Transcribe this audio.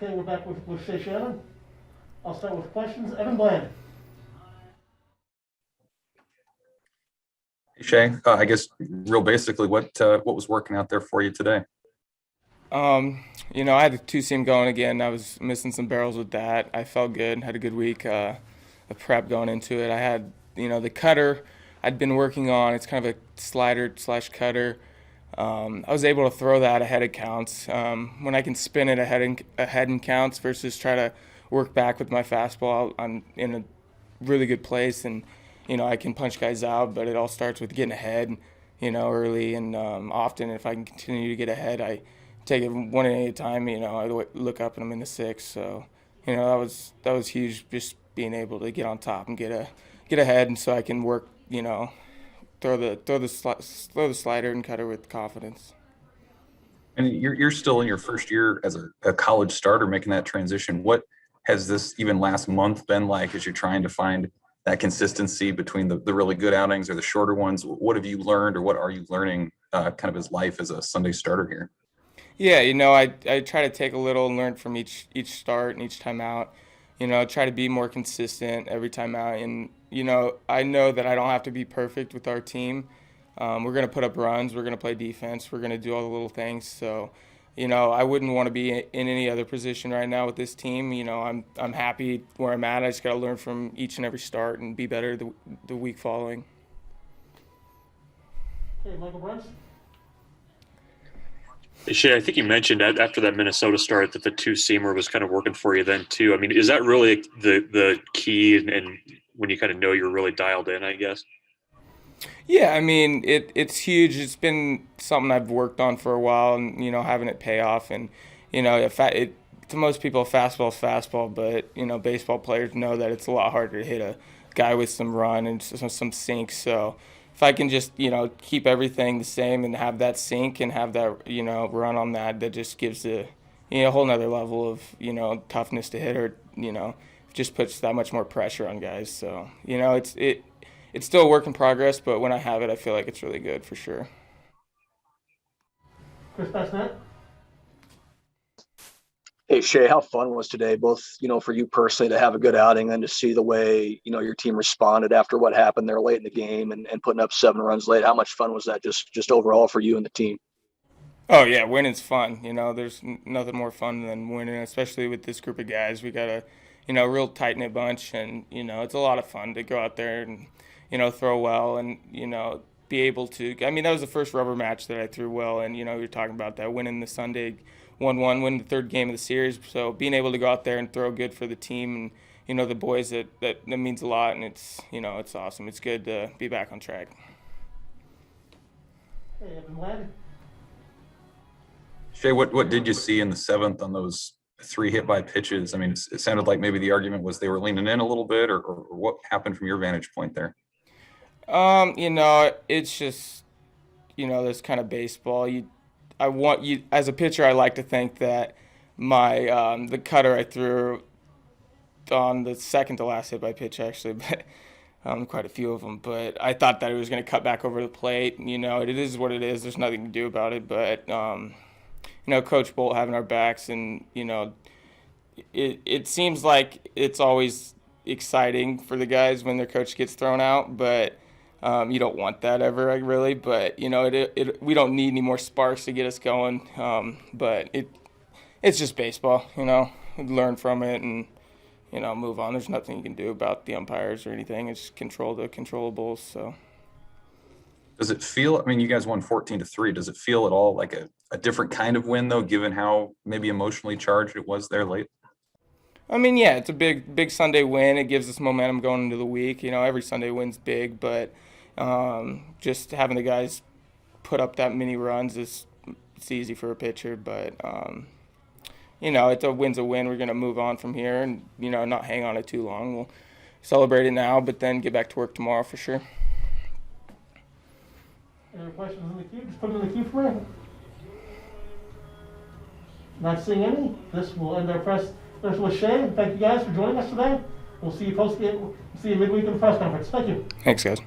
Okay, we're back with Shay Schanaman. I'll start with questions. Evan Bland. Hey Shay, I guess real basically, what was working out there for you today? I had the two-seam going again. I was missing some barrels with that. I felt good, had a good week of prep going into it. I had, the cutter I'd been working on. It's kind of a slider slash cutter. I was able to throw that ahead of counts. When I can spin it ahead in counts versus try to work back with my fastball, I'm in a really good place, and I can punch guys out. But it all starts with getting ahead, early and often. If I can continue to get ahead, I take it one at a time. I look up and I'm in the sixth. So, that was huge. Just being able to get on top and get ahead, and so I can work. Throw the slider and cutter with confidence. And you're still in your first year as a college starter, making that transition. What has this even last month been like as you're trying to find that consistency between the really good outings or the shorter ones? What have you learned, or what are you learning, kind of as life as a Sunday starter here? Yeah, I try to take a little and learn from each start and each time out. Try to be more consistent every time out. And, I know that I don't have to be perfect with our team. We're going to put up runs. We're going to play defense. We're going to do all the little things. So, I wouldn't want to be in any other position right now with this team. I'm happy where I'm at. I just got to learn from each and every start and be better the week following. Okay, Michael Brents. Shay, I think you mentioned after that Minnesota start that the two-seamer was kind of working for you then too. I mean, is that really the key and when you kind of know you're really dialed in, I guess? Yeah, I mean, it's huge. It's been something I've worked on for a while, and having it pay off. And to most people, fastball is fastball, but baseball players know that it's a lot harder to hit a guy with some run and some sink. So if I can just keep everything the same and have that sink and have that run on that just gives a whole nother level of toughness to hit, or just puts that much more pressure on guys. So it's still a work in progress, but when I have it, I feel like it's really good for sure. Chris Bassnett. Hey Shay, how fun was today, both, for you personally to have a good outing and to see the way, your team responded after what happened there late in the game and putting up 7 runs late. How much fun was that just overall for you and the team? Oh yeah, winning's fun. There's nothing more fun than winning, especially with this group of guys. We got a, real tight knit bunch, and it's a lot of fun to go out there and, throw well and be able to. I mean, that was the first rubber match that I threw well, and you're talking about that winning the Sunday 1-1, win the third game of the series. So being able to go out there and throw good for the team and the boys, that means a lot, and it's awesome. It's good to be back on track. Okay, Evan Bland. Shay, what did you see in the seventh on those 3 hit by pitches? I mean, it sounded like maybe the argument was they were leaning in a little bit, or what happened from your vantage point there? It's just this kind of baseball. I want you as a pitcher. I like to think that my the cutter I threw on the second to last hit by pitch actually, but quite a few of them. But I thought that it was going to cut back over the plate. It is what it is. There's nothing to do about it. But Coach Bolt having our backs, and it seems like it's always exciting for the guys when their coach gets thrown out, but. You don't want that ever, really, but we don't need any more sparks to get us going. But it's just baseball, learn from it and move on. There's nothing you can do about the umpires or anything. It's control the controllables. So Does it feel? I mean, you guys won 14-3. Does it feel at all like a different kind of win, though, given how maybe emotionally charged it was there late? I mean, yeah, it's a big Sunday win. It gives us momentum going into the week. Every Sunday win's big, but just having the guys put up that many runs it's easy for a pitcher. But it's a win's a win. We're gonna move on from here and not hang on it too long. We'll celebrate it now, but then get back to work tomorrow for sure. Any questions in the queue? Just put them in the queue for me. Not seeing any. This will end our press with Shay. Thank you guys for joining us today. We'll see you post game. See you midweek in the press conference. Thank you. Thanks, guys.